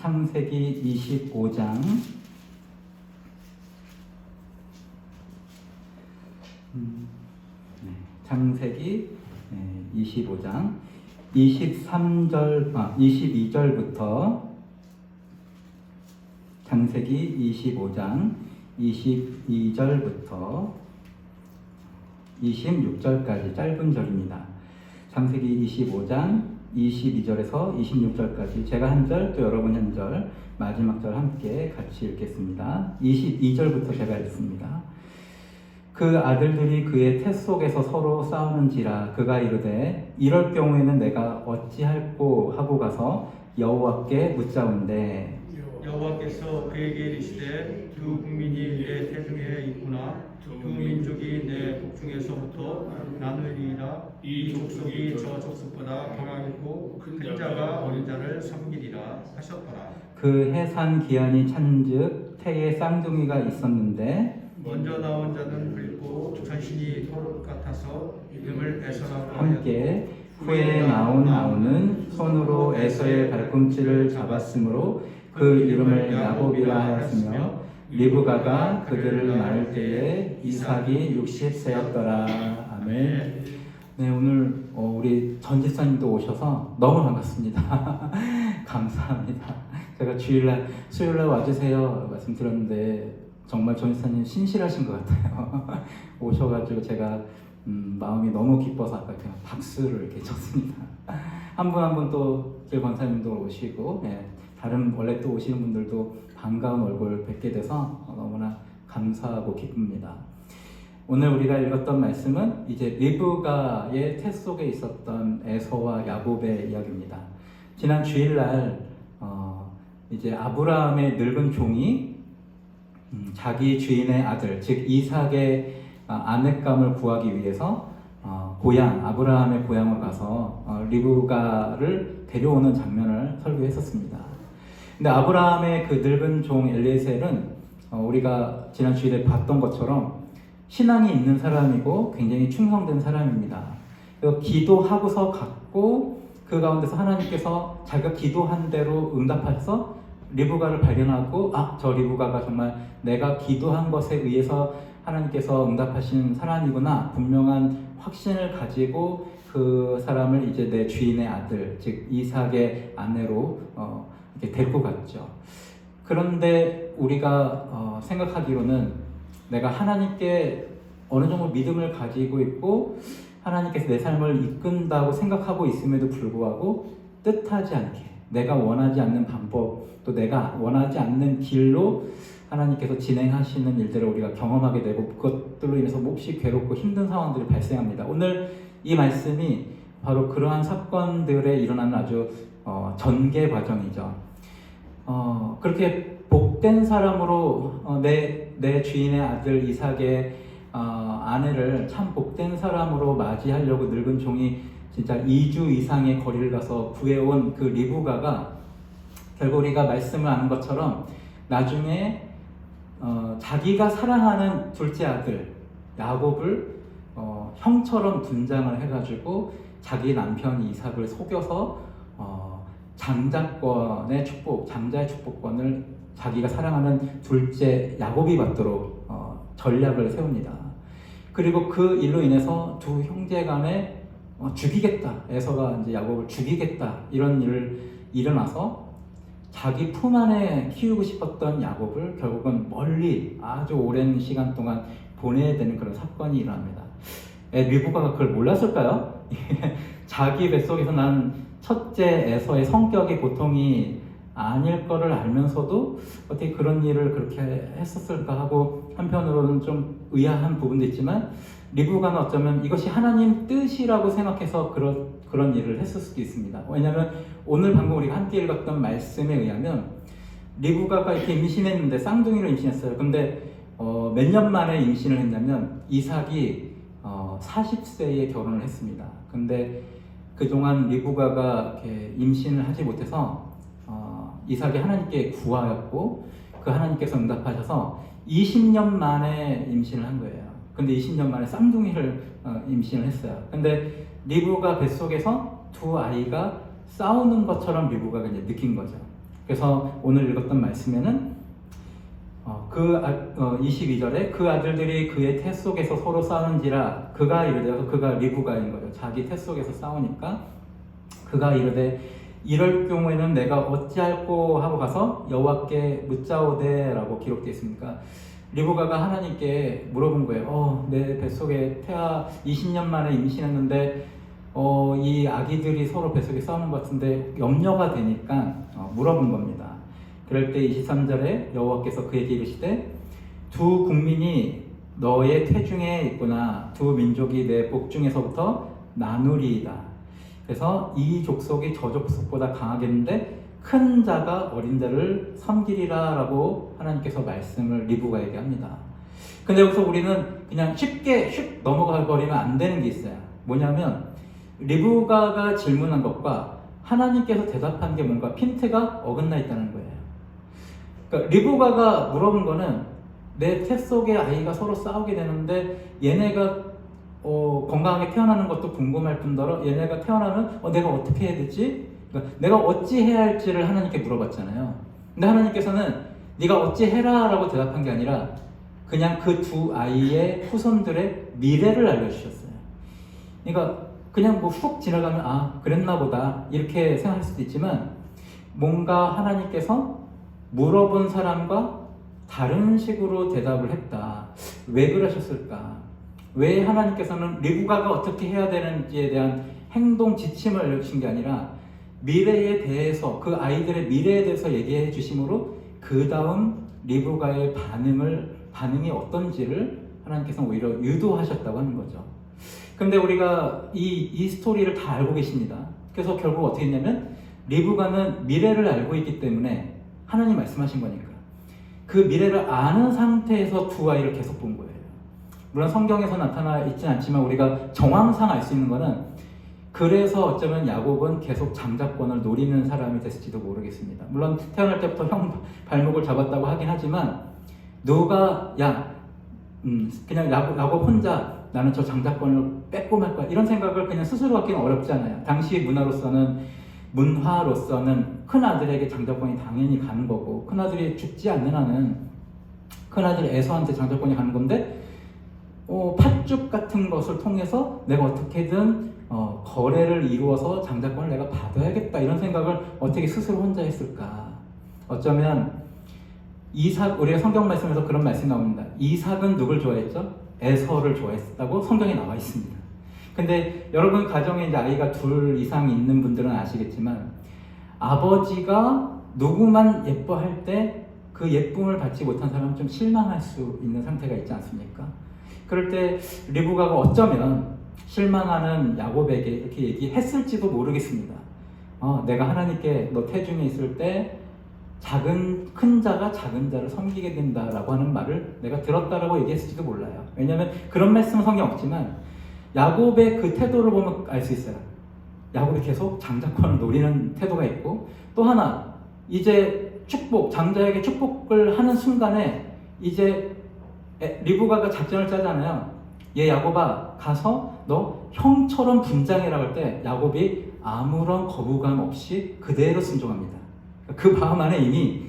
창세기 25장 창세기 25장 22절부터 창세기 25장 22절부터 26절까지 짧은 절입니다. 창세기 25장 22절에서 26절까지 제가 한 절, 또 여러분 한 절, 마지막 절 함께 같이 읽겠습니다. 22절부터 제가 읽습니다. 그 아들들이 그의 태 속에서 서로 싸우는지라 그가 이르되 이럴 경우에는 내가 어찌할꼬 하고 가서 여호와께 묻자온대. 여호와께서 그에게 이르시되 두 국민이 내 태중에 있구나. 두 민족이 내 복중에서부터 나누리라. 이 족속이 저 족속보다 강하겠고 큰 자가 어린 자를 섬기리라 하셨더라. 그 해산 기한이 찬즉 태에 쌍둥이가 있었는데 먼저 나온 자는 붉고 전신이 털 같아서 이름을 에서라고 함께 후에 나온은 손으로 에서의 발꿈치를 잡았으므로 그 이름을 야곱이라 하였으며 리브가가 그들을 낳을 때에 이삭이 60세였더라. 아멘. 네, 오늘 우리 전 집사님도 오셔서 너무 반갑습니다. 감사합니다. 제가 수요일날 와주세요 말씀드렸는데 정말 전 집사님 신실하신 것 같아요. 오셔가지고 제가 마음이 너무 기뻐서 아까 그냥 박수를 이렇게 쳤습니다. 한 분 한 분 또 길 권사님도 오시고 다른 원래 또 오시는 분들도 반가운 얼굴 뵙게 돼서 너무나 감사하고 기쁩니다. 오늘 우리가 읽었던 말씀은 이제 리브가의 태 속에 있었던 에서와 야곱의 이야기입니다. 지난 주일날 이제 아브라함의 늙은 종이 자기 주인의 아들, 즉 이삭의 아내감을 구하기 위해서 아브라함의 고향으로 가서 리브가를 데려오는 장면을 설교했었습니다. 근데 아브라함의 그 늙은 종 엘리에셀은 우리가 지난 주일에 봤던 것처럼 신앙이 있는 사람이고 굉장히 충성된 사람입니다. 기도하고서 갔고 그 가운데서 하나님께서 자기가 기도한 대로 응답하셔서 리브가를 발견하고 저 리브가가 정말 내가 기도한 것에 의해서 하나님께서 응답하신 사람이구나 분명한 확신을 가지고 그 사람을 이제 내 주인의 아들 즉 이삭의 아내로 이렇게 데리고 갔죠. 그런데 우리가 생각하기로는 내가 하나님께 어느 정도 믿음을 가지고 있고 하나님께서 내 삶을 이끈다고 생각하고 있음에도 불구하고 뜻하지 않게 내가 원하지 않는 방법 또 내가 원하지 않는 길로 하나님께서 진행하시는 일들을 우리가 경험하게 되고 그것들로 인해서 몹시 괴롭고 힘든 상황들이 발생합니다. 오늘 이 말씀이 바로 그러한 사건들에 일어나는 아주 전개 과정이죠. 그렇게 복된 사람으로 내 주인의 아들 이삭의 아내를 참 복된 사람으로 맞이하려고 늙은 종이 진짜 2주 이상의 거리를 가서 구해온 그 리브가가 결국 우리가 말씀을 아는 것처럼 나중에 자기가 사랑하는 둘째 아들 야곱을 형처럼 분장을 해가지고 자기 남편 이삭을 속여서 장자의 축복권을 자기가 사랑하는 둘째 야곱이 받도록 전략을 세웁니다. 그리고 그 일로 인해서 두 형제 간에 죽이겠다, 에서가 이제 야곱을 죽이겠다 이런 일을 일어나서 자기 품 안에 키우고 싶었던 야곱을 결국은 멀리 아주 오랜 시간 동안 보내야 되는 그런 사건이 일어납니다. 리브가가 그걸 몰랐을까요? 자기 뱃속에서 난 첫째 에서의 성격이 보통이 아닐 거를 알면서도 어떻게 그런 일을 그렇게 했었을까 하고 한편으로는 좀 의아한 부분도 있지만 리브가는 어쩌면 이것이 하나님 뜻이라고 생각해서 그런 일을 했을 수도 있습니다. 왜냐하면 오늘 방금 우리가 함께 읽었던 말씀에 의하면 리브가가 이렇게 임신했는데 쌍둥이로 임신했어요. 근데 몇 년 만에 임신을 했냐면 이삭이 40세에 결혼을 했습니다. 근데 그동안 리브가가 이렇게 임신을 하지 못해서 이삭이 하나님께 구하였고 그 하나님께서 응답하셔서 20년 만에 임신을 한 거예요. 근데 20년 만에 쌍둥이를 임신을 했어요. 근데 리브가 뱃속에서 두 아이가 싸우는 것처럼 리브가가 이제 느낀 거죠. 그래서 오늘 읽었던 말씀에는 22절에 그 아들들이 그의 태 속에서 서로 싸우는지라 그가 이르되, 그가 리브가인 거죠. 자기 태 속에서 싸우니까 그가 이르되 이럴 경우에는 내가 어찌할꼬 하고 가서 여호와께 묻자오되 라고 기록되어 있습니까? 리브가가 하나님께 물어본 거예요. 내 뱃속에 태아 20년 만에 임신했는데 이 아기들이 서로 뱃속에 싸우는 것 같은데 염려가 되니까 물어본 겁니다. 그럴 때 23절에 여호와께서 그에게 이르시되 두 국민이 너의 태중에 있구나. 두 민족이 내 복중에서부터 나누리이다. 그래서 이 족속이 저 족속보다 강하겠는데 큰 자가 어린 자를 섬기리라 라고 하나님께서 말씀을 리브가에게 합니다. 근데 여기서 우리는 그냥 쉽게 슉 넘어가 버리면 안 되는 게 있어요. 뭐냐면 리브가가 질문한 것과 하나님께서 대답한 게 뭔가 핀트가 어긋나 있다는 거예요. 그러니까 리브가가 물어본 거는 내 태 속의 아이가 서로 싸우게 되는데 얘네가 건강하게 태어나는 것도 궁금할 뿐더러 얘네가 태어나면 내가 어떻게 해야 되지? 그러니까 내가 어찌 해야 할지를 하나님께 물어봤잖아요. 근데 하나님께서는 네가 어찌 해라 라고 대답한 게 아니라 그냥 그 두 아이의 후손들의 미래를 알려주셨어요. 그러니까 그냥 뭐 훅 지나가면 그랬나 보다 이렇게 생각할 수도 있지만 뭔가 하나님께서 물어본 사람과 다른 식으로 대답을 했다. 왜 그러셨을까? 왜 하나님께서는 리브가가 어떻게 해야 되는지에 대한 행동 지침을 알려주신 게 아니라 미래에 대해서, 그 아이들의 미래에 대해서 얘기해 주심으로 그 다음 리브가의 반응이 어떤지를 하나님께서는 오히려 유도하셨다고 하는 거죠. 근데 우리가 이 스토리를 다 알고 계십니다. 그래서 결국 어떻게 했냐면 리브가는 미래를 알고 있기 때문에 하나님 말씀하신 거니까 그 미래를 아는 상태에서 두 아이를 계속 본 거예요. 물론 성경에서 나타나 있진 않지만 우리가 정황상 알 수 있는 거는 그래서 어쩌면 야곱은 계속 장자권을 노리는 사람이 됐을지도 모르겠습니다. 물론 태어날 때부터 형 발목을 잡았다고 하긴 하지만 누가 그냥 야곱 혼자 나는 저 장자권을 뺏고 말 거야 이런 생각을 그냥 스스로 하기는 어렵잖아요. 당시 문화로서는 큰아들에게 장자권이 당연히 가는 거고 큰아들이 죽지 않는 한은 큰아들 에서한테 장자권이 가는 건데 팥죽 같은 것을 통해서 내가 어떻게든 거래를 이루어서 장자권을 내가 받아야겠다 이런 생각을 어떻게 스스로 혼자 했을까? 어쩌면 우리가 성경 말씀에서 그런 말씀이 나옵니다. 이삭은 누굴 좋아했죠? 에서를 좋아했다고 성경에 나와 있습니다. 근데 여러분 가정에 이제 아이가 둘 이상 있는 분들은 아시겠지만 아버지가 누구만 예뻐할 때 그 예쁨을 받지 못한 사람은 좀 실망할 수 있는 상태가 있지 않습니까? 그럴 때 리브가가 어쩌면 실망하는 야곱에게 이렇게 얘기했을지도 모르겠습니다. 내가 하나님께 너 태중에 있을 때 큰 자가 작은 자를 섬기게 된다라고 하는 말을 내가 들었다라고 얘기했을지도 몰라요. 왜냐하면 그런 말씀은 성경 없지만 야곱의 그 태도를 보면 알 수 있어요. 야곱이 계속 장자권을 노리는 태도가 있고 또 하나 이제 장자에게 축복을 하는 순간에 이제 리브가가 작전을 짜잖아요. 얘 야곱아 가서 너 형처럼 분장해라고 할 때 야곱이 아무런 거부감 없이 그대로 순종합니다. 그 마음 안에 이미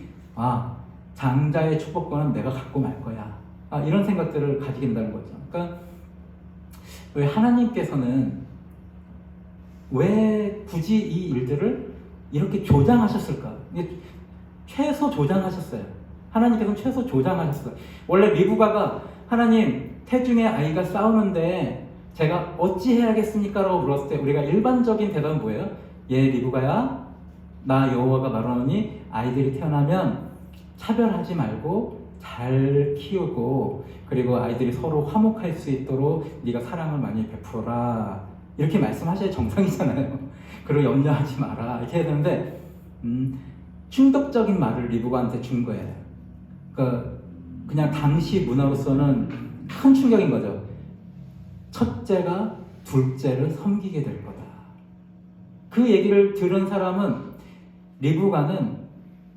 장자의 축복권은 내가 갖고 말 거야. 이런 생각들을 가지게 된다는 거죠. 그러니까 왜 하나님께서는 왜 굳이 이 일들을 이렇게 조장하셨을까? 최소 조장하셨어요. 하나님께서는 최소 조장하셨어요. 원래 리브가가 하나님 태중에 아이가 싸우는데 제가 어찌 해야겠습니까? 라고 물었을 때 우리가 일반적인 대답은 뭐예요? 리브가야 나 여호와가 말하노니 아이들이 태어나면 차별하지 말고 잘 키우고 그리고 아이들이 서로 화목할 수 있도록 네가 사랑을 많이 베풀어라 이렇게 말씀하셔야 정상이잖아요. 그리고 염려하지 마라 이렇게 해야 되는데 충격적인 말을 리브가한테 준 거예요. 그러니까 그냥 당시 문화로서는 큰 충격인 거죠. 첫째가 둘째를 섬기게 될 거다. 그 얘기를 들은 사람은 리브가는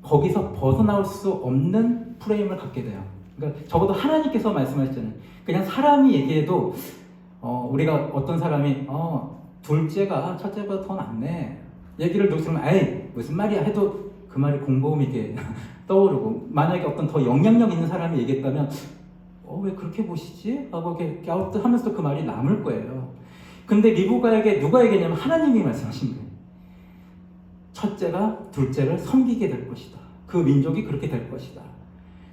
거기서 벗어나올 수 없는 프레임을 갖게 돼요. 그러니까 적어도 하나님께서 말씀하셨잖아요. 그냥 사람이 얘기해도 우리가 어떤 사람이 둘째가 첫째보다 더 낫네 얘기를 들으면 무슨 말이야 해도 그 말이 곰곰이게 떠오르고, 만약에 어떤 더 영향력 있는 사람이 얘기했다면 왜 그렇게 보시지? 하고 이렇게 하면서 그 말이 남을 거예요. 근데 리브가에게 누가 얘기했냐면 하나님이 말씀하신 거예요. 첫째가 둘째를 섬기게 될 것이다. 그 민족이 그렇게 될 것이다.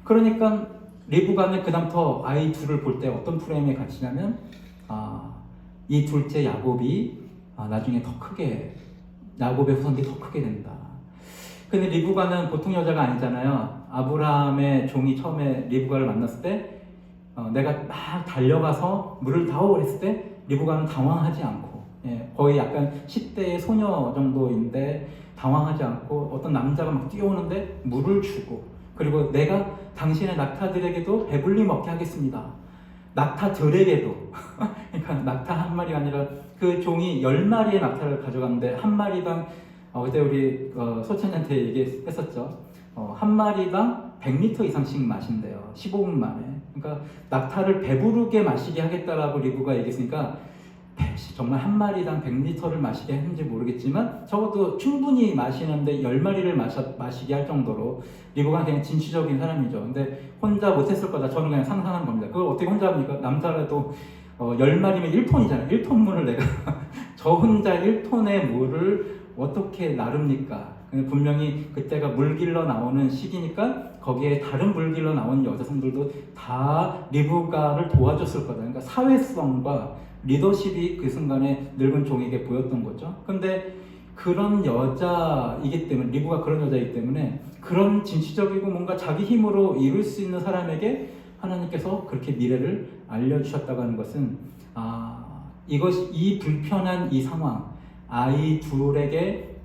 그러니까 리브가는 그다음부터 아이 둘을 볼 때 어떤 프레임에 갇히냐면 이 둘째 야곱이 나중에 더 크게, 야곱의 후손이 더 크게 된다. 근데 리브가는 보통 여자가 아니잖아요. 아브라함의 종이 처음에 리브가를 만났을 때 내가 막 달려가서 물을 타오랬을 때 리브가는 당황하지 않고, 거의 약간 10대의 소녀 정도인데 당황하지 않고 어떤 남자가 막 뛰어오는데 물을 주고, 그리고 내가 당신의 낙타들에게도 배불리 먹게 하겠습니다. 낙타들에게도 그러니까 낙타 한 마리가 아니라 그 종이 10마리의 낙타를 가져갔는데 한 마리당 그때 우리 소천이한테 얘기했었죠. 한 마리당 100리터 이상씩 마신대요. 15분 만에. 그러니까 낙타를 배부르게 마시게 하겠다라고 리브가 얘기했으니까 정말 한 마리당 100리터를 마시게 했는지 모르겠지만 적어도 충분히 마시는데 10마리를 마시게 할 정도로 리브가 그냥 진취적인 사람이죠. 근데 혼자 못했을 거다. 저는 그냥 상상하는 겁니다. 그걸 어떻게 혼자 합니까? 남자라도 10마리면 1톤이잖아요. 1톤 물을 내가 저 혼자 1톤의 물을 어떻게 나릅니까? 분명히 그때가 물 길러 나오는 시기니까 거기에 다른 물 길러 나오는 여자성들도 다 리브가를 도와줬을 거다. 그러니까 사회성과 리더십이 그 순간에 늙은 종에게 보였던 거죠. 근데 그런 여자이기 때문에, 리브가 그런 여자이기 때문에 그런 진취적이고 뭔가 자기 힘으로 이룰 수 있는 사람에게 하나님께서 그렇게 미래를 알려주셨다고 하는 것은 이 불편한 이 상황, 아이 둘에게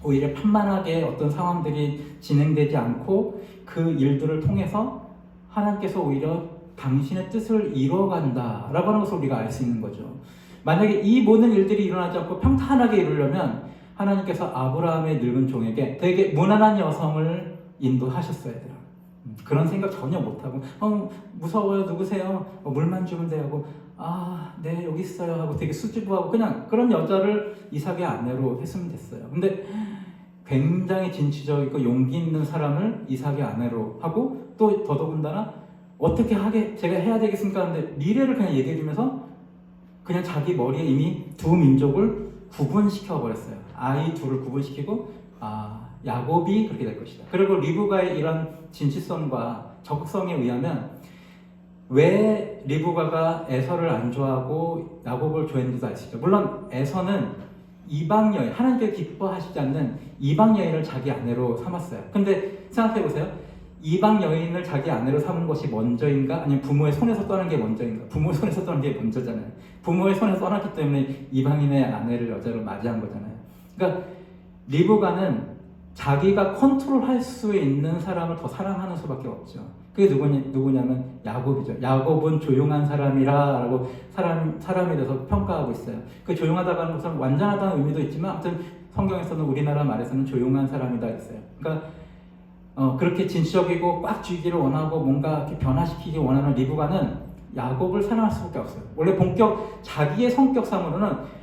오히려 편만하게 어떤 상황들이 진행되지 않고 그 일들을 통해서 하나님께서 오히려 당신의 뜻을 이뤄간다라고 하는 것을 우리가 알 수 있는 거죠. 만약에 이 모든 일들이 일어나지 않고 평탄하게 이루려면 하나님께서 아브라함의 늙은 종에게 되게 무난한 여성을 인도하셨어야 돼요. 그런 생각 전혀 못하고 무서워요, 누구세요? 물만 주면 돼요 하고 네 여기 있어요 하고 되게 수줍어하고 그냥 그런 여자를 이삭의 아내로 했으면 됐어요. 근데 굉장히 진취적이고 용기 있는 사람을 이삭의 아내로 하고 또 더더군다나 어떻게 제가 해야 되겠습니까? 하는데 미래를 그냥 얘기해 주면서 그냥 자기 머리에 이미 두 민족을 구분시켜 버렸어요. 아이 둘을 구분시키고 야곱이 그렇게 될 것이다. 그리고 리브가의 이런 진취성과 적극성에 의하면 왜 리브가가 에서를 안 좋아하고 야곱을 좋아했는지도 알 수 있죠. 물론 에서는 이방 여인, 하나님께서 기뻐하시지 않는 이방 여인을 자기 아내로 삼았어요. 근데 생각해 보세요. 이방 여인을 자기 아내로 삼은 것이 먼저인가? 아니면 부모의 손에서 떠난 게 먼저인가? 부모의 손에서 떠난 게 먼저잖아요. 부모의 손에서 떠났기 때문에 이방인의 아내를 여자로 맞이한 거잖아요. 그러니까 리브가는 자기가 컨트롤할 수 있는 사람을 더 사랑하는 수밖에 없죠. 그게 누구냐면 야곱이죠. 야곱은 조용한 사람이라고 사람에 대해서 평가하고 있어요. 그 조용하다고 하는 것은 완전하다는 의미도 있지만 아무튼 성경에서는 우리나라 말에서는 조용한 사람이다 있어요. 그러니까 그렇게 진취적이고 꽉 쥐기를 원하고 뭔가 이렇게 변화시키기 원하는 리브가는 야곱을 사랑할 수밖에 없어요. 원래 본격 자기의 성격상으로는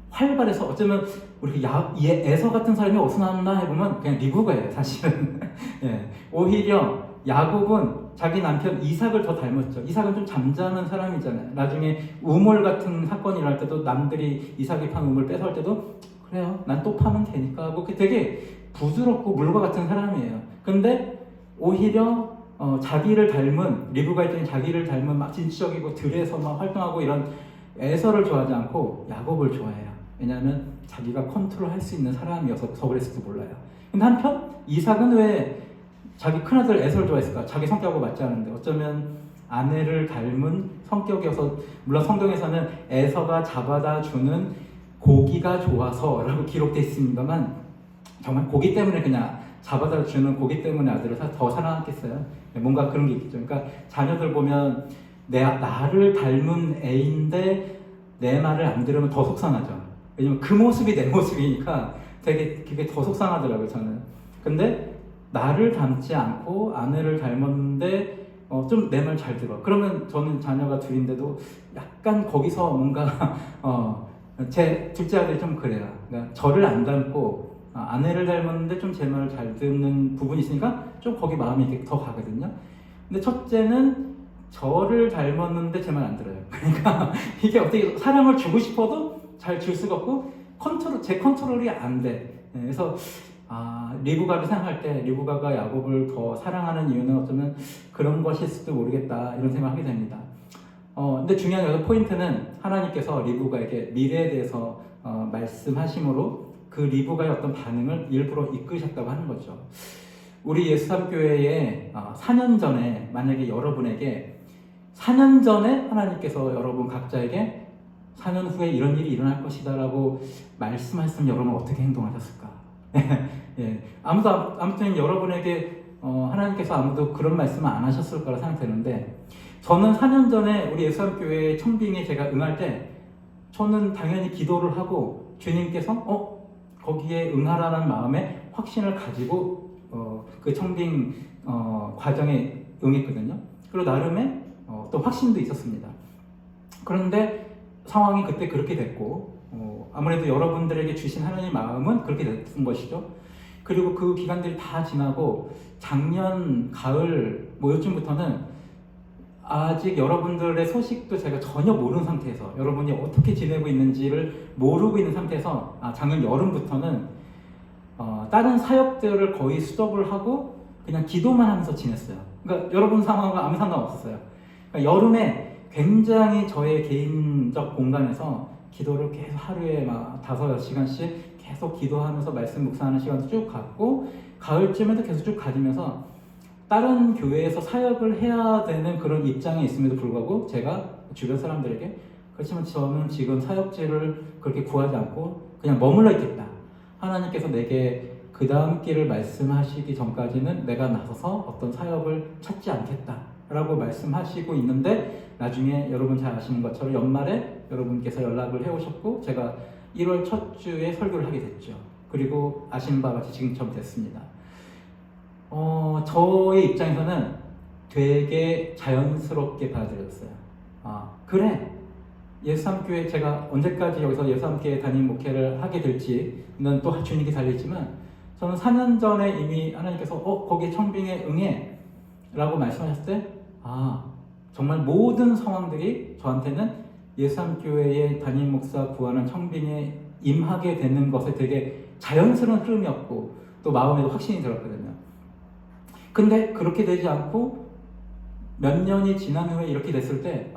활발해서 어쩌면 우리 에서 같은 사람이 어디서 나왔나 해보면 그냥 리브가예요, 사실은. 예. 오히려 야곱은 자기 남편 이삭을 더 닮았죠. 이삭은 좀 잠잠한 사람이잖아요. 나중에 우물 같은 사건이 일어날 때도 남들이 이삭이 판 우물 뺏어올 때도 그래요, 난 또 파면 되니까 하고 되게 부드럽고 물과 같은 사람이에요. 근데 오히려 자기를 닮은, 리브가 있더니 자기를 닮은 막 진취적이고 들에서 막 활동하고 이런 에서를 좋아하지 않고 야곱을 좋아해요. 왜냐하면 자기가 컨트롤할 수 있는 사람이어서 그랬을지도 몰라요. 근데 한편 이삭은 왜 자기 큰아들 에서를 좋아했을까? 자기 성격하고 맞지 않은데 어쩌면 아내를 닮은 성격이어서, 물론 성경에서는 에서가 잡아다 주는 고기가 좋아서라고 기록되어 있습니다만 정말 고기 때문에 그냥 잡아다 주는 고기 때문에 아들을 더 사랑했겠어요? 뭔가 그런 게 있겠죠. 그러니까 자녀들 보면 나를 닮은 애인데 내 말을 안 들으면 더 속상하죠. 왜냐면 그 모습이 내 모습이니까 되게 그게 더 속상하더라고요, 저는. 근데 나를 닮지 않고 아내를 닮았는데 좀 내 말 잘 들어. 그러면 저는 자녀가 둘인데도 약간 거기서 뭔가 제 둘째 아들이 좀 그래요. 그러니까 저를 안 닮고 아내를 닮았는데 좀 제 말을 잘 듣는 부분이 있으니까 좀 거기 마음이 이렇게 더 가거든요. 근데 첫째는 저를 닮았는데 제 말 안 들어요. 그러니까 이게 어떻게 사랑을 주고 싶어도 잘 줄 수가 없고 제 컨트롤이 안 돼. 그래서 리브가를 생각할 때 리브가가 야곱을 더 사랑하는 이유는 어쩌면 그런 것일지도 모르겠다 이런 생각을 하게 됩니다. 근데 중요한 여기서 포인트는 하나님께서 리브가에게 미래에 대해서 말씀하심으로 그 리브가의 어떤 반응을 일부러 이끄셨다고 하는 거죠. 우리 예수삼교회에 4년 전에 만약에 여러분에게 4년 전에 하나님께서 여러분 각자에게 4년 후에 이런 일이 일어날 것이다 라고 말씀하셨으면 여러분은 어떻게 행동하셨을까? 예, 아무튼 여러분에게 하나님께서 아무도 그런 말씀을 안 하셨을 거라 생각되는데 저는 4년 전에 우리 예수삼교회 청빙에 제가 응할 때 저는 당연히 기도를 하고 주님께서 거기에 응하라는 마음에 확신을 가지고 그 청빙 과정에 응했거든요. 그리고 나름의 또 확신도 있었습니다. 그런데 상황이 그때 그렇게 됐고 아무래도 여러분들에게 주신 하나님의 마음은 그렇게 됐던 것이죠. 그리고 그 기간들이 다 지나고 작년 가을 요즘부터는 아직 여러분들의 소식도 제가 전혀 모르는 상태에서 여러분이 어떻게 지내고 있는지를 모르고 있는 상태에서 작년 여름부터는 다른 사역들을 거의 스톱을 하고 그냥 기도만 하면서 지냈어요. 그러니까 여러분 상황과 아무 상관없었어요. 그러니까 여름에 굉장히 저의 개인적 공간에서 기도를 계속 하루에 5-6시간씩 계속 기도하면서 말씀 묵상하는 시간도 쭉 갖고 가을쯤에도 계속 쭉 가지면서 다른 교회에서 사역을 해야 되는 그런 입장에 있음에도 불구하고 제가 주변 사람들에게 그렇지만 저는 지금 사역지를 그렇게 구하지 않고 그냥 머물러 있겠다. 하나님께서 내게 그 다음 길을 말씀하시기 전까지는 내가 나서서 어떤 사역을 찾지 않겠다 라고 말씀하시고 있는데 나중에 여러분 잘 아시는 것처럼 연말에 여러분께서 연락을 해오셨고 제가 1월 첫 주에 설교를 하게 됐죠. 그리고 아시는 바와 같이 지금처럼 됐습니다. 저의 입장에서는 되게 자연스럽게 받아들였어요. 그래. 예수삼교회 제가 언제까지 여기서 예수삼교회 담임 목회를 하게 될지는 또 주님께 달려있지만 저는 4년 전에 이미 하나님께서 거기 청빙에 응해 라고 말씀하셨을 때 정말 모든 상황들이 저한테는 예수삼교회의 담임 목사 구하는 청빙에 임하게 되는 것에 되게 자연스러운 흐름이었고 또 마음에도 확신이 들었거든요. 근데 그렇게 되지 않고 몇 년이 지난 후에 이렇게 됐을 때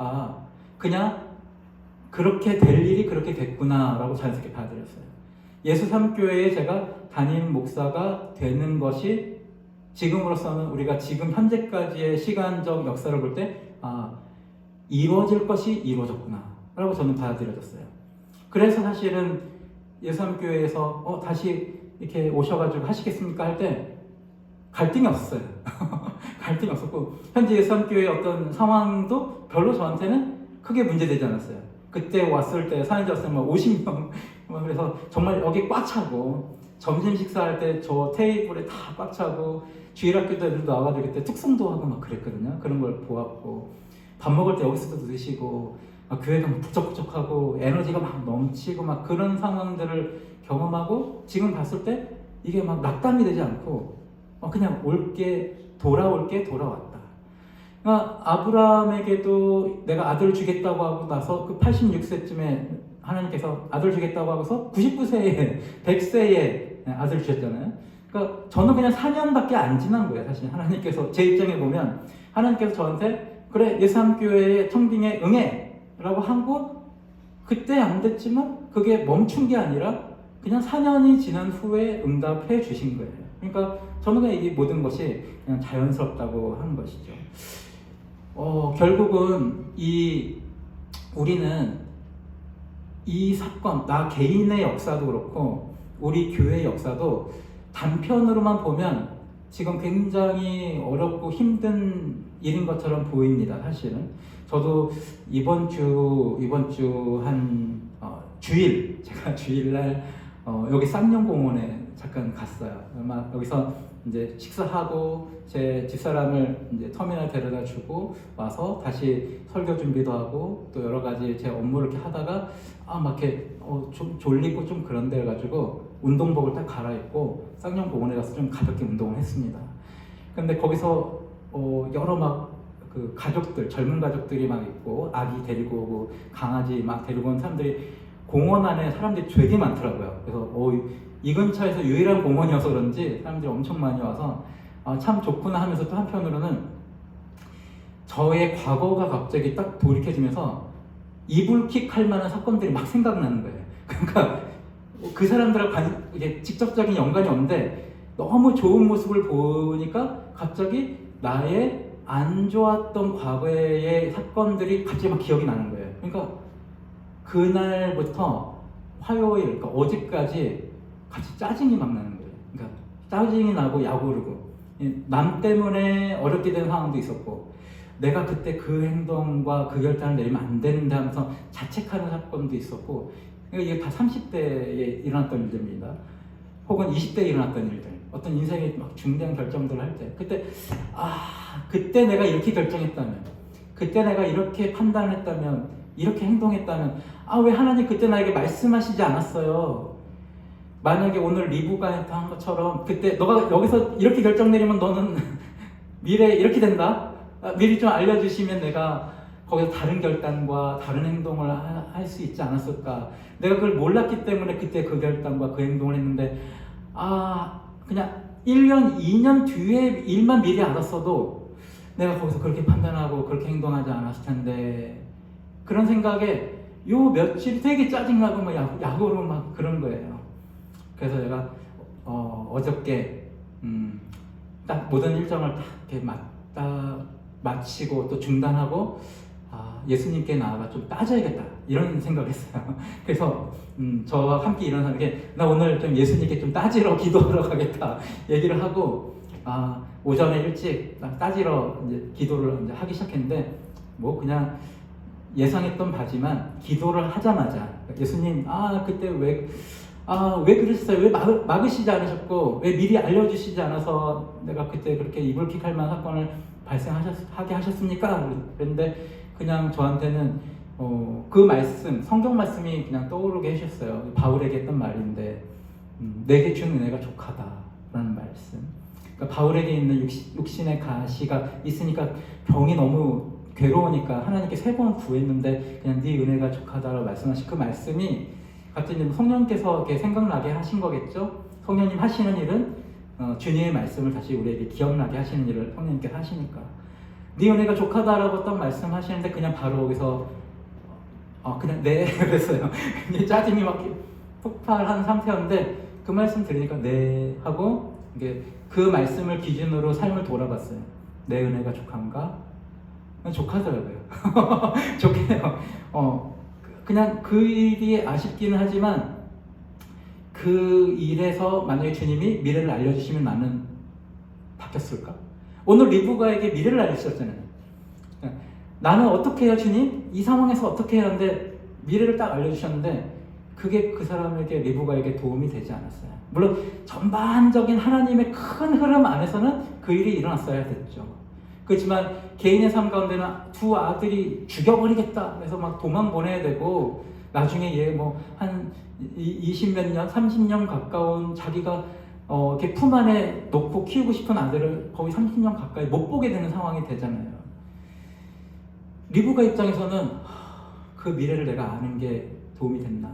그냥 그렇게 될 일이 그렇게 됐구나 라고 자연스럽게 받아들였어요. 예수삼교회에 제가 담임 목사가 되는 것이 지금으로서는 우리가 지금 현재까지의 시간적 역사를 볼 때 이루어질 것이 이루어졌구나 라고 저는 받아들여졌어요. 그래서 사실은 예수삼교회에서 다시 이렇게 오셔가지고 하시겠습니까 할 때 갈등이 없었어요. 갈등이 없었고 현재 예수삼교회의 어떤 상황도 별로 저한테는 크게 문제되지 않았어요. 그때 왔을 때 사연자 왔을 때 50명 그래서 정말 여기 꽉 차고 점심 식사할 때 저 테이블에 다 꽉 차고 주일학교도 애들도 와가지고 그때 특성도 하고 막 그랬거든요. 그런 걸 보았고 밥 먹을 때 여기서도 드시고 교회가 막 북적북적하고 에너지가 막 넘치고 막 그런 상황들을 경험하고 지금 봤을 때 이게 막 낙담이 되지 않고 그냥 돌아올 게 돌아왔다. 그러니까 아브라함에게도 내가 아들을 주겠다고 하고 나서 그 86세쯤에 하나님께서 아들 주겠다고 하고서 99세에 100세에 아들 주셨잖아요. 그러니까 저는 그냥 4년밖에 안 지난 거예요. 사실 하나님께서 제 입장에 보면 하나님께서 저한테 그래 예수삼교회의 청빙에 응해 라고 하고 그때 안 됐지만 그게 멈춘 게 아니라 그냥 4년이 지난 후에 응답해 주신 거예요. 그러니까 저는 그냥 이 모든 것이 그냥 자연스럽다고 하는 것이죠. 결국은 우리는 이 사건, 나 개인의 역사도 그렇고 우리 교회의 역사도 단편으로만 보면 지금 굉장히 어렵고 힘든 일인 것처럼 보입니다. 사실은 저도 이번 주 한 주일 제가 주일날 여기 쌍용공원에 잠깐 갔어요. 아마 여기서 이제 식사하고 제 집사람을 이제 터미널 데려다 주고 와서 다시 설교 준비도 하고 또 여러 가지 제 업무를 이렇게 하다가 막 이렇게 좀 졸리고 좀 그런데 가지고 운동복을 딱 갈아입고 쌍용 공원에 가서 좀 가볍게 운동을 했습니다. 근데 거기서 여러 막 그 가족들, 젊은 가족들이 막 있고 아기 데리고 오고 강아지 막 데리고 온 사람들이 공원 안에 사람들이 되게 많더라고요. 그래서 이 근처에서 유일한 공원이어서 그런지 사람들이 엄청 많이 와서 참 좋구나 하면서 또 한편으로는 저의 과거가 갑자기 딱 돌이켜지면서 이불킥 할 만한 사건들이 막 생각나는 거예요. 그러니까 그 사람들하고 이게 직접적인 연관이 없는데 너무 좋은 모습을 보니까 갑자기 나의 안 좋았던 과거의 사건들이 갑자기 막 기억이 나는 거예요. 그러니까 그날부터 화요일, 그러니까 어제까지 같이 짜증이 막 나는 거예요. 그러니까 짜증이 나고 야구르고 남 때문에 어렵게 된 상황도 있었고 내가 그때 그 행동과 그 결단을 내리면 안 되는데 하면서 자책하는 사건도 있었고 그러니까 이게 다 30대에 일어났던 일들입니다. 혹은 20대에 일어났던 일들. 어떤 인생의 막 중대한 결정들을 할 때 그때 그때 내가 이렇게 결정했다면 그때 내가 이렇게 판단했다면 이렇게 행동했다면 왜 하나님 그때 나에게 말씀하시지 않았어요? 만약에 오늘 리브가 한 것처럼 그때 너가 여기서 이렇게 결정 내리면 너는 미래에 이렇게 된다? 미리 좀 알려주시면 내가 거기서 다른 결단과 다른 행동을 할 수 있지 않았을까? 내가 그걸 몰랐기 때문에 그때 그 결단과 그 행동을 했는데 그냥 1년, 2년 뒤에 일만 미리 알았어도 내가 거기서 그렇게 판단하고 그렇게 행동하지 않았을 텐데 그런 생각에 요 며칠 되게 짜증나고 막 야구로 막 그런 거예요. 그래서 내가 어저께 딱 모든 일정을 딱 이렇게 마치고 또 중단하고 예수님께 나아가 좀 따져야겠다 이런 생각을 했어요. 그래서 저와 함께 일어나는 게 나 오늘 좀 예수님께 좀 따지러 기도하러 가겠다 얘기를 하고 오전에 일찍 따지러 이제 기도를 이제 하기 시작했는데 뭐 그냥 예상했던 바지만 기도를 하자마자 예수님 그때 왜 그러셨어요? 왜 막으시지 않으셨고 왜 미리 알려주시지 않아서 내가 그때 그렇게 이불킥할 만한 사건을 발생하게 하셨습니까? 그런데 그냥 저한테는 그 말씀, 성경 말씀이 그냥 떠오르게 해주셨어요. 바울에게 했던 말인데 내게 준 은혜가 족하다라는 말씀. 그러니까 바울에게 있는 육신의 가시가 있으니까 병이 너무 괴로우니까 하나님께 3번 구했는데 그냥 네 은혜가 족하다라고 말씀하신 그 말씀이 갑자기 성령께서 이렇게 생각나게 하신 거겠죠. 성령님 하시는 일은 주님의 말씀을 다시 우리에게 기억나게 하시는 일을 성령님께서 하시니까 네 은혜가 족하다라고 딱 말씀하시는데 그냥 바로 거기서 그냥 네 그랬어요. 짜증이 막 폭발한 상태였는데 그 말씀 들으니까 네 하고 이게 그 말씀을 기준으로 삶을 돌아봤어요. 내 은혜가 족한가? 족하더라고요. 좋게요. 그냥 그 일이 아쉽기는 하지만 그 일에서 만약에 주님이 미래를 알려주시면 나는 바뀌었을까? 오늘 리브가에게 미래를 알려주셨잖아요. 나는 어떻게 해요 주님? 이 상황에서 어떻게 해야 하는데 미래를 딱 알려주셨는데 그게 그 사람에게 리브가에게 도움이 되지 않았어요. 물론 전반적인 하나님의 큰 흐름 안에서는 그 일이 일어났어야 됐죠. 그렇지만 개인의 삶 가운데는 2 아들이 죽여버리겠다 그래서 막 도망 보내야 되고 나중에 얘 뭐 한 20몇 년, 30년 가까운 자기가 이렇게 품 안에 놓고 키우고 싶은 아들을 거의 30년 가까이 못 보게 되는 상황이 되잖아요. 리브가 입장에서는 그 미래를 내가 아는 게 도움이 됐나?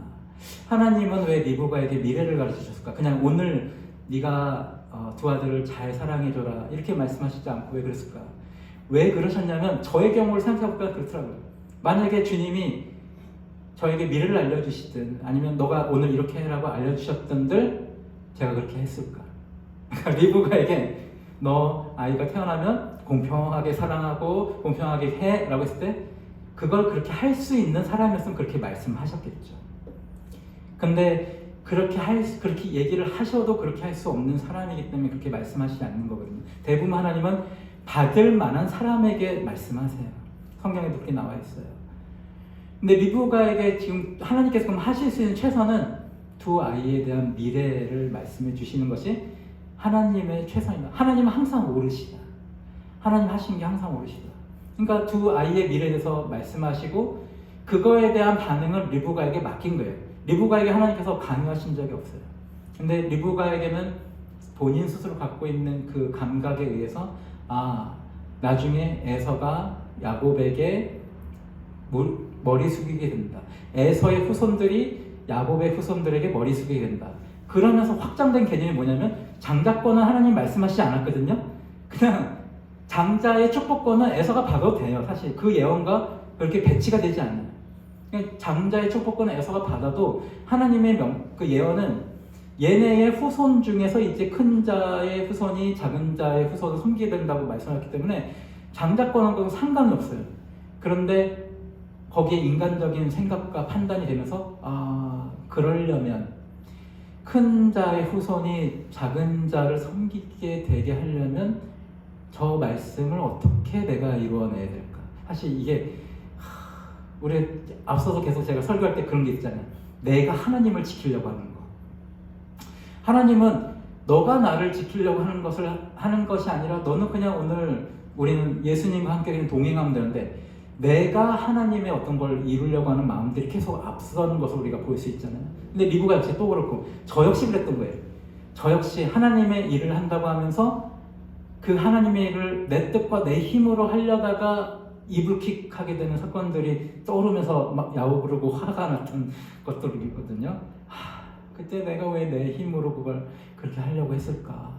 하나님은 왜 리브가에게 미래를 가르치셨을까? 그냥 오늘 네가 2 아들을 잘 사랑해줘라 이렇게 말씀하시지 않고 왜 그랬을까? 왜 그러셨냐면 저의 경우를 생각해보니까 그렇더라고요. 만약에 주님이 저에게 미래를 알려주시든 아니면 너가 오늘 이렇게 해라고 알려주셨던들 제가 그렇게 했을까? 리브가에게 너 아이가 태어나면 공평하게 사랑하고 공평하게 해 라고 했을 때 그걸 그렇게 할 수 있는 사람이었으면 그렇게 말씀하셨겠죠. 근데 그렇게 얘기를 하셔도 그렇게 할 수 없는 사람이기 때문에 그렇게 말씀하시지 않는 거거든요. 대부분 하나님은 받을 만한 사람에게 말씀하세요. 성경에도 그렇게 나와 있어요. 근데 리브가에게 지금 하나님께서 그럼 하실 수 있는 최선은 2 아이에 대한 미래를 말씀해 주시는 것이 하나님의 최선이다. 하나님은 항상 옳으시다. 하나님 하신 게 항상 옳으시다. 그러니까 2 아이의 미래에 대해서 말씀하시고 그거에 대한 반응을 리브가에게 맡긴 거예요. 리브가에게 하나님께서 강요하신 적이 없어요. 근데 리브가에게는 본인 스스로 갖고 있는 그 감각에 의해서 나중에 에서가 야곱에게 머리 숙이게 된다. 에서의 후손들이 야곱의 후손들에게 머리 숙이게 된다. 그러면서 확장된 개념이 뭐냐면 장자권은 하나님 말씀하시지 않았거든요. 그냥 장자의 축복권은 에서가 받아도 돼요. 사실 그 예언과 그렇게 배치가 되지 않아요. 그냥 장자의 축복권은 에서가 받아도 하나님의 그 예언은 얘네의 후손 중에서 이제 큰 자의 후손이 작은 자의 후손을 섬기게 된다고 말씀하셨기 때문에 장자권하고는 상관이 없어요. 그런데 거기에 인간적인 생각과 판단이 되면서 그러려면 큰 자의 후손이 작은 자를 섬기게 되게 하려면 저 말씀을 어떻게 내가 이루어내야 될까? 사실 이게 우리 앞서서 계속 제가 설교할 때 그런 게 있잖아요. 내가 하나님을 지키려고 하는 거. 하나님은 너가 나를 지키려고 하는 것이 아니라 너는 그냥 오늘 우리는 예수님과 함께 그냥 동행하면 되는데 내가 하나님의 어떤 걸 이루려고 하는 마음들이 계속 앞서는 것을 우리가 볼 수 있잖아요. 근데 리브가 역시 또 그렇고 저 역시 그랬던 거예요. 저 역시 하나님의 일을 한다고 하면서 그 하나님의 일을 내 뜻과 내 힘으로 하려다가 이불킥하게 되는 사건들이 떠오르면서 막 야오부르고 화가 났던 것들이거든요. 그때 내가 왜 내 힘으로 그걸 그렇게 하려고 했을까?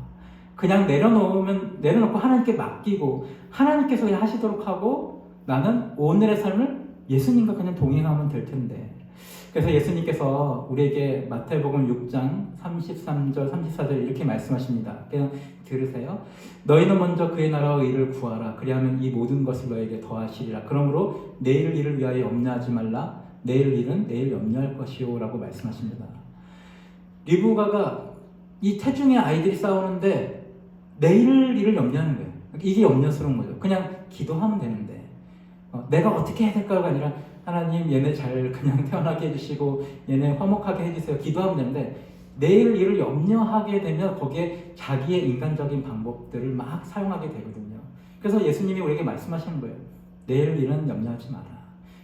그냥 내려놓고 하나님께 맡기고 하나님께서 그냥 하시도록 하고 나는 오늘의 삶을 예수님과 그냥 동행하면 될 텐데. 그래서 예수님께서 우리에게 마태복음 6장 33절 34절 이렇게 말씀하십니다. 그냥 들으세요. 너희는 먼저 그의 나라와 의를 구하라. 그리하면 이 모든 것을 너에게 더하시리라. 그러므로 내일 일을 위하여 염려하지 말라. 내일 일은 내일 염려할 것이요 라고 말씀하십니다. 리브가가 이 태중의 아이들이 싸우는데 내일 일을 염려하는 거예요. 이게 염려스러운 거죠. 그냥 기도하면 되는데 내가 어떻게 해야 될까가 아니라 하나님 얘네 잘 그냥 태어나게 해주시고 얘네 화목하게 해주세요. 기도하면 되는데 내일 일을 염려하게 되면 거기에 자기의 인간적인 방법들을 막 사용하게 되거든요. 그래서 예수님이 우리에게 말씀하시는 거예요. 내일 일은 염려하지 마라.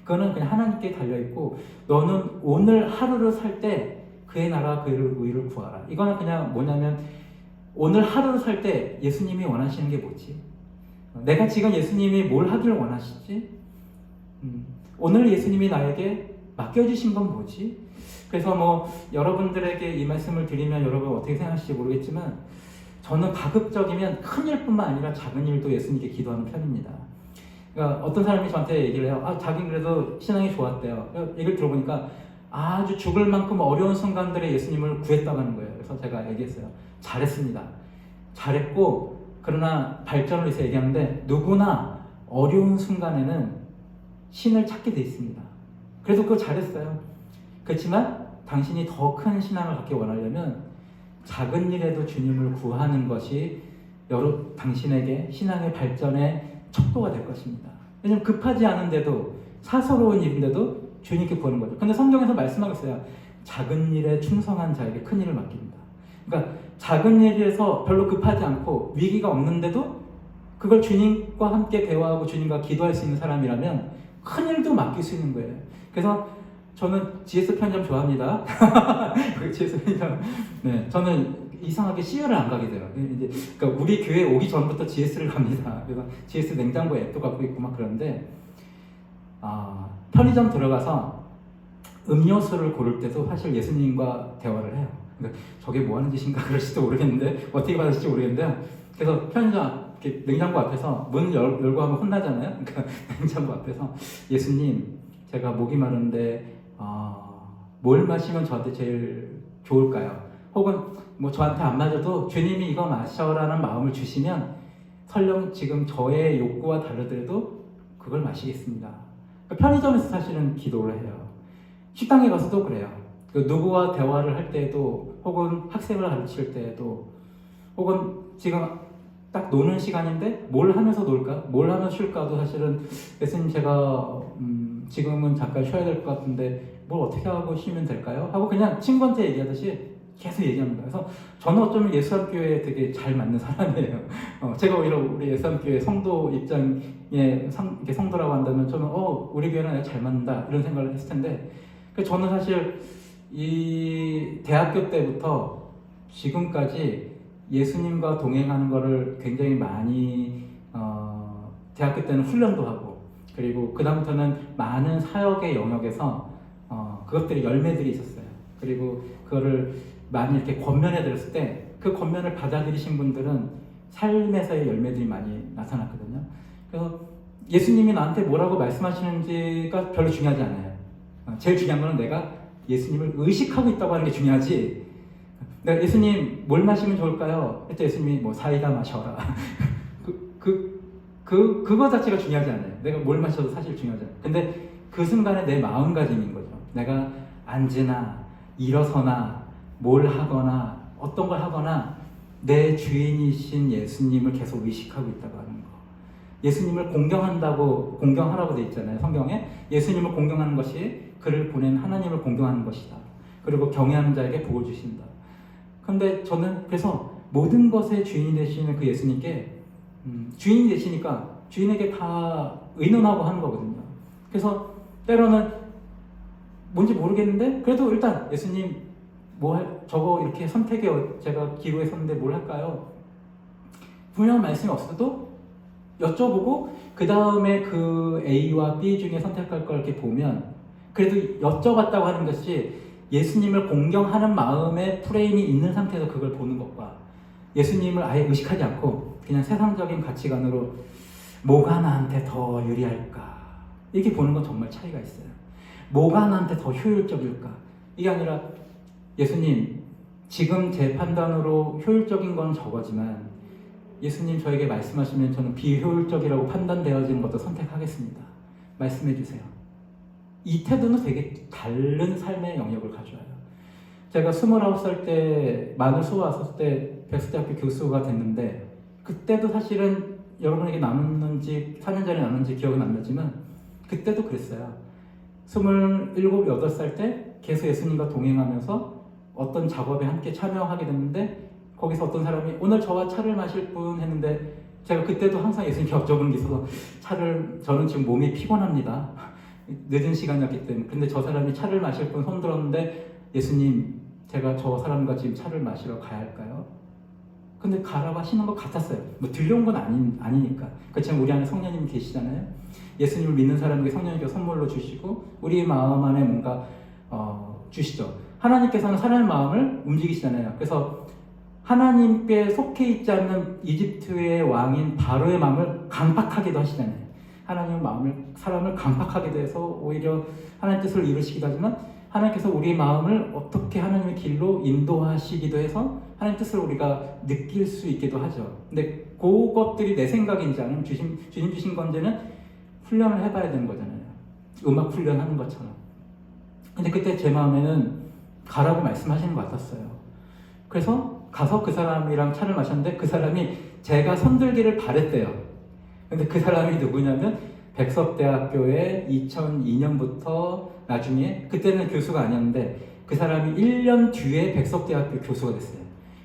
그거는 그냥 하나님께 달려있고 너는 오늘 하루를 살 때 그의 나라와 그의 의를 구하라. 이거는 그냥 뭐냐면 오늘 하루를 살 때 예수님이 원하시는 게 뭐지? 내가 지금 예수님이 뭘 하기를 원하시지? 오늘 예수님이 나에게 맡겨주신 건 뭐지? 그래서 뭐 여러분들에게 이 말씀을 드리면 여러분 어떻게 생각하실지 모르겠지만 저는 가급적이면 큰 일뿐만 아니라 작은 일도 예수님께 기도하는 편입니다. 그러니까 어떤 사람이 저한테 얘기를 해요. 자기는 그래도 신앙이 좋았대요. 얘기를 들어보니까 아주 죽을 만큼 어려운 순간들에 예수님을 구했다고 하는 거예요. 그래서 제가 얘기했어요. 잘했습니다. 잘했고 그러나 발전을 위해서 얘기하는데 누구나 어려운 순간에는 신을 찾게 돼 있습니다. 그래도 그거 잘했어요. 그렇지만 당신이 더 큰 신앙을 갖기 원하려면 작은 일에도 주님을 구하는 것이 당신에게 신앙의 발전의 척도가 될 것입니다. 왜냐하면 급하지 않은데도 사소로운 일인데도 주님께 구하는 거죠. 근데 성경에서 말씀하고 있어요. 작은 일에 충성한 자에게 큰 일을 맡깁니다. 그러니까 작은 일에서 별로 급하지 않고 위기가 없는데도 그걸 주님과 함께 대화하고 주님과 기도할 수 있는 사람이라면 큰 일도 맡길 수 있는 거예요. 그래서 저는 GS 편의점 좋아합니다. GS 편의점. 네, 저는 이상하게 CU를 안 가게 돼요. 그러니까 우리 교회 오기 전부터 GS를 갑니다. 그래서 GS 냉장고 앱도 갖고 있고 막 그런데 편의점 들어가서 음료수를 고를 때도 사실 예수님과 대화를 해요. 그러니까 저게 뭐 하는 짓인가 그럴지도 모르겠는데 어떻게 받을지 모르겠는데 그래서 편의점 이렇게 냉장고 앞에서 문 열고 하면 혼나잖아요. 그러니까 냉장고 앞에서 예수님 제가 목이 마른데 뭘 마시면 저한테 제일 좋을까요? 혹은 뭐 저한테 안 맞아도 주님이 이거 마셔라는 마음을 주시면 설령 지금 저의 욕구와 다르더라도 그걸 마시겠습니다. 그러니까 편의점에서 사실은 기도를 해요. 식당에 가서도 그래요. 누구와 대화를 할 때에도 혹은 학생을 가르칠 때에도 혹은 지금 딱 노는 시간인데 뭘 하면서 놀까? 뭘 하면서 쉴까도 사실은 예수님 제가 지금은 잠깐 쉬어야 될 것 같은데 뭘 어떻게 하고 쉬면 될까요? 하고 그냥 친구한테 얘기하듯이 계속 얘기합니다. 그래서 저는 어쩌면 예수함교회에 되게 잘 맞는 사람이에요. 제가 오히려 우리 예수함교회 성도 입장에 성도라고 한다면 저는 우리 교회는 잘 맞는다 이런 생각을 했을 텐데 저는 사실 이 대학교 때부터 지금까지 예수님과 동행하는 거를 굉장히 많이 대학교 때는 훈련도 하고 그리고 그 다음부터는 많은 사역의 영역에서 그것들이 열매들이 있었어요. 그리고 그거를 많이 이렇게 권면해 드렸을 때 그 권면을 받아들이신 분들은 삶에서의 열매들이 많이 나타났거든요. 그래서 예수님이 나한테 뭐라고 말씀하시는지가 별로 중요하지 않아요. 제일 중요한 거는 내가 예수님을 의식하고 있다고 하는 게 중요하지. 내가 예수님 뭘 마시면 좋을까요? 그때 예수님이 뭐 사이다 마셔라. 그거 자체가 중요하지 않아요. 내가 뭘 마셔도 사실 중요하지 않아요. 근데 그 순간에 내 마음가짐인 거죠. 내가 앉으나 일어서나 뭘 하거나 어떤 걸 하거나 내 주인이신 예수님을 계속 의식하고 있다고 하는 거. 예수님을 공경하라고 돼 있잖아요. 성경에 예수님을 공경하는 것이 그를 보낸 하나님을 공경하는 것이다. 그리고 경외하는 자에게 복을 주신다. 그런데 저는 그래서 모든 것의 주인이 되시는 그 예수님께 주인이 되시니까 주인에게 다 의논하고 하는 거거든요. 그래서 때로는 뭔지 모르겠는데 그래도 일단 예수님 저거 이렇게 선택에 제가 기로에 섰는데 뭘 할까요? 분명한 말씀이 없어도 여쭤보고 그 다음에 그 A와 B 중에 선택할 걸 이렇게 보면 그래도 여쭤봤다고 하는 것이 예수님을 공경하는 마음의 프레임이 있는 상태에서 그걸 보는 것과 예수님을 아예 의식하지 않고 그냥 세상적인 가치관으로 뭐가 나한테 더 유리할까 이렇게 보는 건 정말 차이가 있어요. 뭐가 나한테 더 효율적일까? 이게 아니라 예수님 지금 제 판단으로 효율적인 건 저거지만 예수님 저에게 말씀하시면 저는 비효율적이라고 판단되어지는 것도 선택하겠습니다. 말씀해 주세요. 이 태도는 되게 다른 삶의 영역을 가져와요. 제가 29살 때 마늘 수업 왔을 때 백수대학교 교수가 됐는데 그때도 사실은 여러분에게 나눴는지 4년 전에 나눴는지 기억은 안 나지만 그때도 그랬어요. 27, 8살 때 계속 예수님과 동행하면서 어떤 작업에 함께 참여하게 됐는데 거기서 어떤 사람이 오늘 저와 차를 마실 분 했는데 제가 그때도 항상 예수님께 여쭤보는 게 있어서 저는 지금 몸이 피곤합니다. 늦은 시간이었기 때문에. 근데 저 사람이 차를 마실 분 손 들었는데 예수님 제가 저 사람과 지금 차를 마시러 가야 할까요? 근데 가라고 하시는 것 같았어요. 뭐 들려온 건 아니니까. 그렇지만 우리 안에 성령님이 계시잖아요. 예수님을 믿는 사람에게 성령님께 선물로 주시고 우리 마음 안에 뭔가 주시죠. 하나님께서는 사람의 마음을 움직이시잖아요. 그래서 하나님께 속해 있지 않는 이집트의 왕인 바로의 마음을 강팍하기도 하시잖아요. 하나님의 사람을 강팍하기도 해서 오히려 하나님 뜻을 이루시기도 하지만 하나님께서 우리 마음을 어떻게 하나님의 길로 인도하시기도 해서 하나님 뜻을 우리가 느낄 수 있기도 하죠. 근데 그것들이 내 생각인지 아니면 주님 주신 건지는 훈련을 해봐야 되는 거잖아요. 음악 훈련하는 것처럼. 근데 그때 제 마음에는 가라고 말씀하시는 것 같았어요. 그래서 가서 그 사람이랑 차를 마셨는데 그 사람이 제가 손들기를 바랬대요. 근데 그 사람이 누구냐면 백석대학교에 2002년부터 나중에 그때는 교수가 아니었는데 그 사람이 1년 뒤에 백석대학교 교수가 됐어요.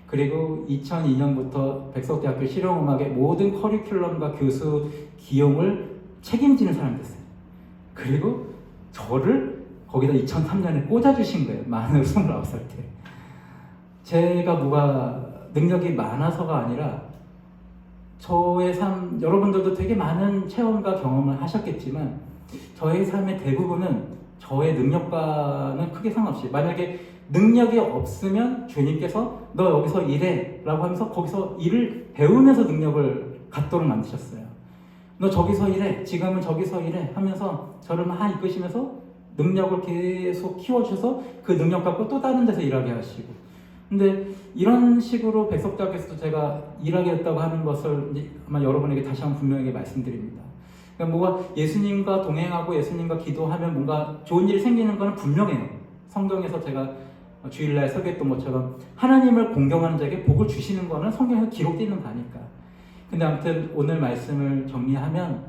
그리고 2002년부터 백석대학교 실용음악의 모든 커리큘럼과 교수 기용을 책임지는 사람이 됐어요. 그리고 저를 거기다 2003년에 꽂아주신 거예요. 만으로 29살 때. 제가 뭐가 능력이 많아서가 아니라 저의 삶, 여러분들도 되게 많은 체험과 경험을 하셨겠지만 저의 삶의 대부분은 저의 능력과는 크게 상관없이 만약에 능력이 없으면 주님께서 너 여기서 일해 라고 하면서 거기서 일을 배우면서 능력을 갖도록 만드셨어요. 너 저기서 일해, 지금은 저기서 일해 하면서 저를 막 이끄시면서 능력을 계속 키워주셔서 그 능력 갖고 또 다른 데서 일하게 하시고. 근데 이런 식으로 백석대학교에서도 제가 일하게 됐다고 하는 것을 이제 아마 여러분에게 다시 한번 분명하게 말씀드립니다. 그러니까 뭐가 예수님과 동행하고 예수님과 기도하면 뭔가 좋은 일이 생기는 건 분명해요. 성경에서 제가 주일날 설교했던 것처럼 하나님을 공경하는 자에게 복을 주시는 거는 성경에서 기록되어 있는 바니까. 근데 아무튼 오늘 말씀을 정리하면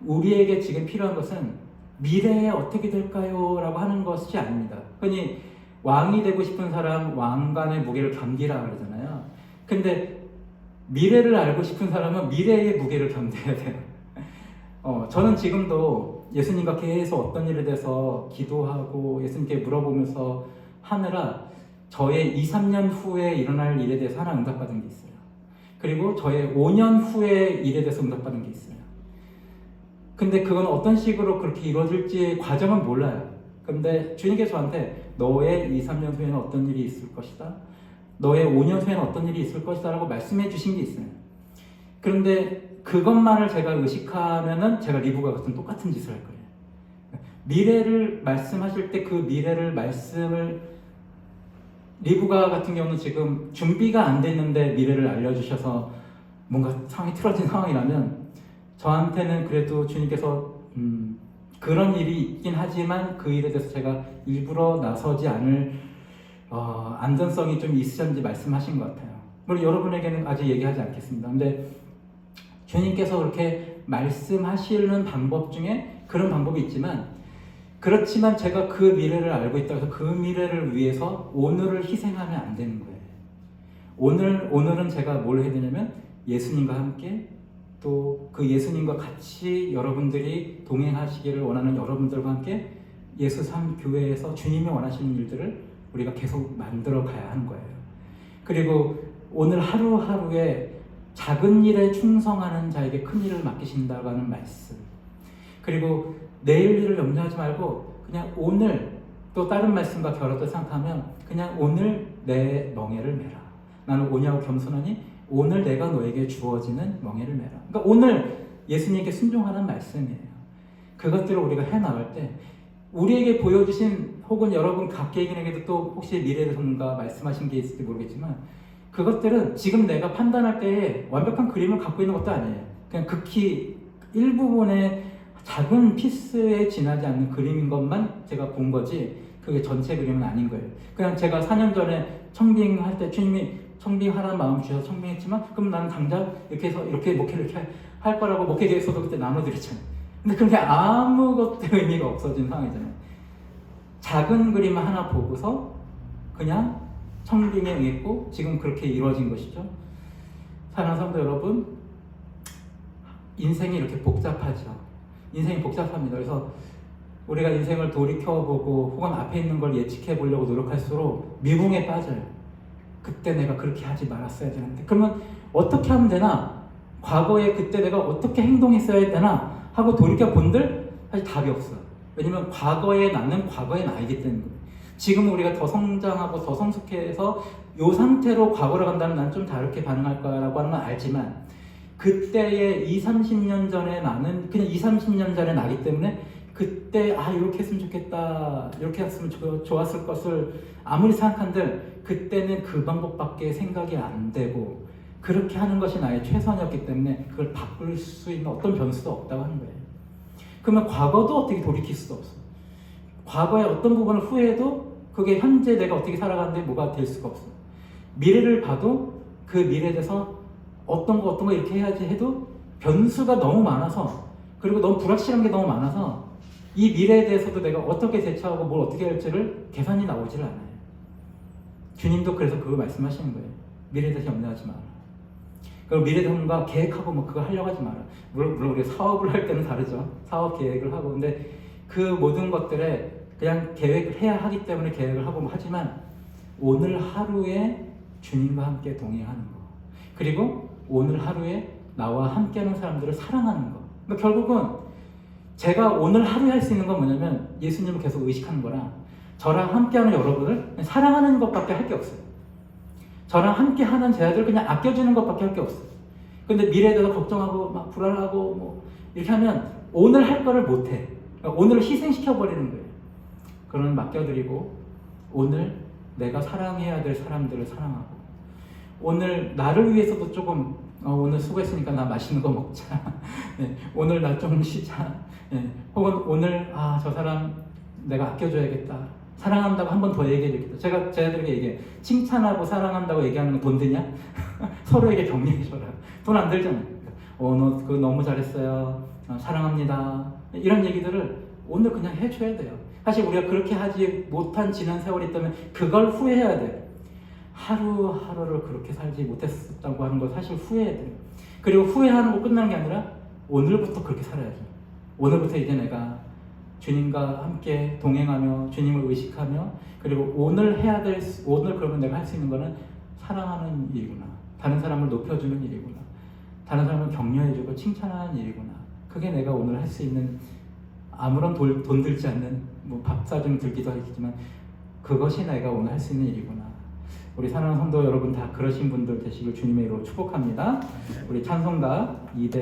우리에게 지금 필요한 것은 미래에 어떻게 될까요? 라고 하는 것이 아닙니다. 흔히 왕이 되고 싶은 사람 왕관의 무게를 견디라 그러잖아요. 근데 미래를 알고 싶은 사람은 미래의 무게를 견뎌야 돼요. 저는 지금도 예수님과 계속 어떤 일에 대해서 기도하고 예수님께 물어보면서 하느라 저의 2, 3년 후에 일어날 일에 대해서 하나 응답받은 게 있어요. 그리고 저의 5년 후의 일에 대해서 응답받은 게 있어요. 근데 그건 어떤 식으로 그렇게 이루어질지 과정은 몰라요. 근데 주님께서 저한테 너의 2, 3년 후에는 어떤 일이 있을 것이다. 너의 5년 후에는 어떤 일이 있을 것이다 라고 말씀해 주신 게 있어요. 그런데 그것만을 제가 의식하면은 제가 리브가 같은 똑같은 짓을 할 거예요. 미래를 말씀하실 때 그 미래를 말씀을 리브가 같은 경우는 지금 준비가 안 돼 있는데 미래를 알려주셔서 뭔가 상황이 틀어진 상황이라면 저한테는 그래도 주님께서 그런 일이 있긴 하지만 그 일에 대해서 제가 일부러 나서지 않을 안전성이 좀 있으셨는지 말씀하신 것 같아요. 물론 여러분에게는 아직 얘기하지 않겠습니다. 근데 주님께서 그렇게 말씀하시는 방법 중에 그런 방법이 있지만 그렇지만 제가 그 미래를 알고 있다고 해서 그 미래를 위해서 오늘을 희생하면 안 되는 거예요. 오늘은 제가 뭘 해야 되냐면 예수님과 함께 또 그 예수님과 같이 여러분들이 동행하시기를 원하는 여러분들과 함께 예수 삶 교회에서 주님이 원하시는 일들을 우리가 계속 만들어 가야 하는 거예요. 그리고 오늘 하루하루에 작은 일에 충성하는 자에게 큰 일을 맡기신다고 하는 말씀. 그리고 내일 일을 염려하지 말고 그냥 오늘 또 다른 말씀과 결합해서 생각하면 그냥 오늘 내 멍에를 메라. 나는 오냐고 겸손하니 오늘 내가 너에게 주어지는 멍에를 메라. 그러니까 오늘 예수님께 순종하는 말씀이에요. 그것들을 우리가 해나갈 때 우리에게 보여주신 혹은 여러분 각개인에게도 또 혹시 미래의 전문가 말씀하신 게 있을지 모르겠지만 그것들은 지금 내가 판단할 때에 완벽한 그림을 갖고 있는 것도 아니에요. 그냥 극히 일부분의 작은 피스에 지나지 않는 그림인 것만 제가 본 거지 그게 전체 그림은 아닌 거예요. 그냥 제가 4년 전에 청빙할 때 주님이 청빙하라는 마음 주셔서 청빙했지만 그럼 나는 당장 이렇게 해서 이렇게 목회를 이렇게 할 거라고 목회 계획서도 그때 나눠드렸잖아요. 근데 그게 아무것도 의미가 없어진 상황이잖아요. 작은 그림 하나 보고서 그냥 청빙에 응했고 지금 그렇게 이루어진 것이죠. 사랑하는 성도 여러분, 인생이 이렇게 복잡하죠. 인생이 복잡합니다. 그래서 우리가 인생을 돌이켜보고 혹은 앞에 있는 걸 예측해 보려고 노력할수록 미궁에 빠져요. 그때 내가 그렇게 하지 말았어야 되는데 그러면 어떻게 하면 되나? 과거에 그때 내가 어떻게 행동했어야 되나? 하고 돌이켜본들 사실 답이 없어요. 왜냐면 과거의 나는 과거의 나이기 때문에 지금 우리가 더 성장하고 더 성숙해서 이 상태로 과거로 간다면 난 좀 다르게 반응할 거라고 하는 건 알지만 그때의 20, 30년 전에 나는 그냥 20, 30년 전에 나기 때문에 그때 이렇게 했으면 좋겠다 이렇게 했으면 좋았을 것을 아무리 생각한들 그때는 그 방법밖에 생각이 안 되고 그렇게 하는 것이 나의 최선이었기 때문에 그걸 바꿀 수 있는 어떤 변수도 없다고 하는 거예요. 그러면 과거도 어떻게 돌이킬 수도 없어. 과거의 어떤 부분을 후회해도 그게 현재 내가 어떻게 살아가는데 뭐가 될 수가 없어. 미래를 봐도 그 미래에 대해서 어떤 거 이렇게 해야지 해도 변수가 너무 많아서 그리고 너무 불확실한 게 너무 많아서 이 미래에 대해서도 내가 어떻게 대처하고 뭘 어떻게 할지를 계산이 나오질 않아요. 주님도 그래서 그거 말씀하시는 거예요. 미래에 대해서 염려하지 마라. 그리고 미래에 대해서 계획하고 뭐 그거 하려고 하지 마라. 물론 우리가 사업을 할 때는 다르죠. 사업 계획을 하고 근데 그 모든 것들에 그냥 계획을 해야 하기 때문에 계획을 하고 뭐 하지만 오늘 하루에 주님과 함께 동행하는 거 그리고 오늘 하루에 나와 함께하는 사람들을 사랑하는 거 그러니까 결국은 제가 오늘 하루에 할 수 있는 건 뭐냐면 예수님을 계속 의식하는 거랑 저랑 함께하는 여러분을 사랑하는 것밖에 할 게 없어요. 저랑 함께하는 제 아들 그냥 아껴주는 것밖에 할 게 없어요. 근데 미래에 대해서 걱정하고 막 불안하고 뭐 이렇게 하면 오늘 할 거를 못해. 그러니까 오늘을 희생시켜버리는 거예요. 그러면 맡겨드리고 오늘 내가 사랑해야 될 사람들을 사랑하고 오늘 나를 위해서도 조금 오늘 수고했으니까 나 맛있는 거 먹자. 네, 오늘 나 좀 쉬자. 네, 혹은 오늘 저 사람 내가 아껴줘야겠다. 사랑한다고 한 번 더 얘기해야겠다. 제가 제 아들에게 얘기해. 칭찬하고 사랑한다고 얘기하는 건 돈 드냐? 서로에게 격려해줘라. 돈 안 들잖아요. 너 그거 너무 잘했어요. 사랑합니다. 이런 얘기들을 오늘 그냥 해줘야 돼요. 사실 우리가 그렇게 하지 못한 지난 세월이 있다면 그걸 후회해야 돼요. 하루하루를 그렇게 살지 못했다고 하는 거 사실 후회해야 돼요. 그리고 후회하는 거 끝나는 게 아니라 오늘부터 그렇게 살아야죠. 오늘부터 이제 내가 주님과 함께 동행하며 주님을 의식하며 그리고 오늘 해야 될 오늘 그러면 내가 할 수 있는 거는 사랑하는 일이구나. 다른 사람을 높여주는 일이구나. 다른 사람을 격려해주고 칭찬하는 일이구나. 그게 내가 오늘 할 수 있는 아무런 돈 들지 않는 뭐 밥 사정 들기도 하겠지만 그것이 내가 오늘 할 수 있는 일이구나. 우리 사랑하는 성도 여러분 다 그러신 분들 되시길 주님의 이름으로 축복합니다. 우리 찬송가 2대